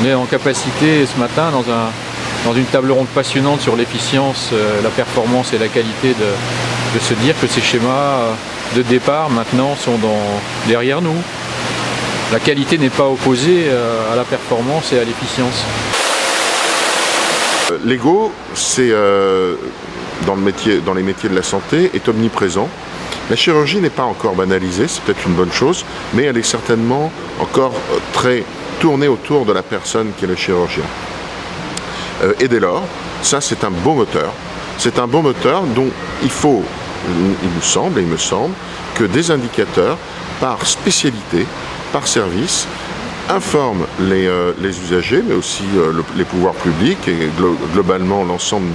On est en capacité ce matin dans une table ronde passionnante sur l'efficience, la performance et la qualité de se dire que ces schémas de départ maintenant sont derrière nous. La qualité n'est pas opposée à la performance et à l'efficience. L'ego, c'est dans les métiers de la santé, est omniprésent. La chirurgie n'est pas encore banalisée, c'est peut-être une bonne chose, mais elle est certainement encore très tournée autour de la personne qui est le chirurgien. Et dès lors, ça c'est un bon moteur. C'est un bon moteur dont il me semble, que des indicateurs par spécialité, par service, informent les usagers, mais aussi les pouvoirs publics et globalement l'ensemble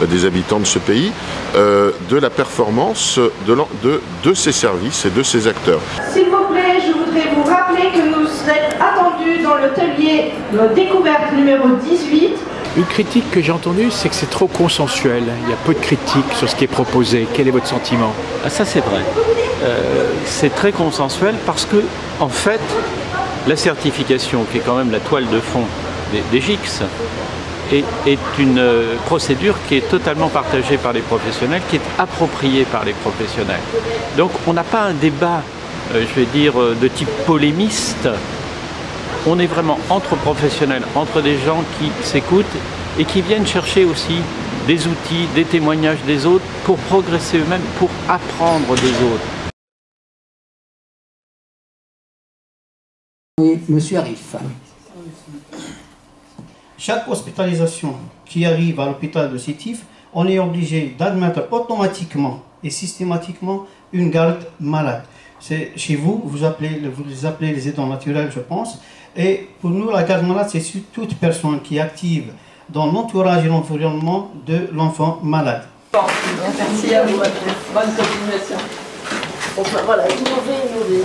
des habitants de ce pays, de la performance de ces services et de ces acteurs. S'il vous plaît, je voudrais vous rappeler que nous êtes attendus dans l'atelier de découverte numéro 18. Une critique que j'ai entendue, c'est que c'est trop consensuel. Il y a peu de critiques sur ce qui est proposé. Quel est votre sentiment? Ah, ça c'est vrai. C'est très consensuel parce que, en fait, la certification, qui est quand même la toile de fond des GICS, est une procédure qui est totalement partagée par les professionnels, qui est appropriée par les professionnels. Donc on n'a pas un débat, je vais dire, de type polémiste. On est vraiment entre professionnels, entre des gens qui s'écoutent et qui viennent chercher aussi des outils, des témoignages des autres pour progresser eux-mêmes, pour apprendre des autres. Oui, monsieur Arif. Chaque hospitalisation qui arrive à l'hôpital de Sétif, on est obligé d'admettre automatiquement et systématiquement une garde malade. Chez vous, vous les appelez les aidants naturels, je pense. Et pour nous, la garde malade, c'est sur toute personne qui est active dans l'entourage et l'environnement de l'enfant malade. Merci à vous. Bonne continuation. Enfin, voilà, vous pouvez nous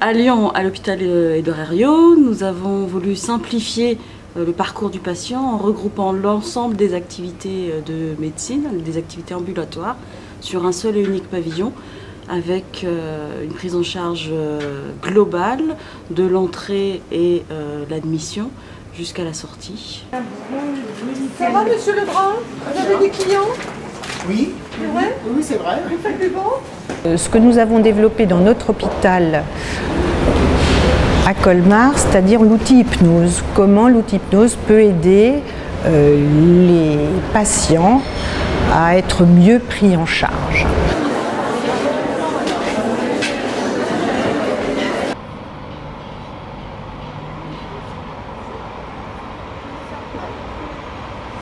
À Lyon, à l'hôpital Édouard Herriot, nous avons voulu simplifier le parcours du patient en regroupant l'ensemble des activités de médecine, des activités ambulatoires, sur un seul et unique pavillon, avec une prise en charge globale de l'entrée et l'admission jusqu'à la sortie. Ça va, monsieur Lebrun? Vous avez des clients? Oui, oui, c'est vrai. Vous faites du bon? Ce que nous avons développé dans notre hôpital à Colmar, c'est-à-dire l'outil hypnose. Comment l'outil hypnose peut aider les patients à être mieux pris en charge.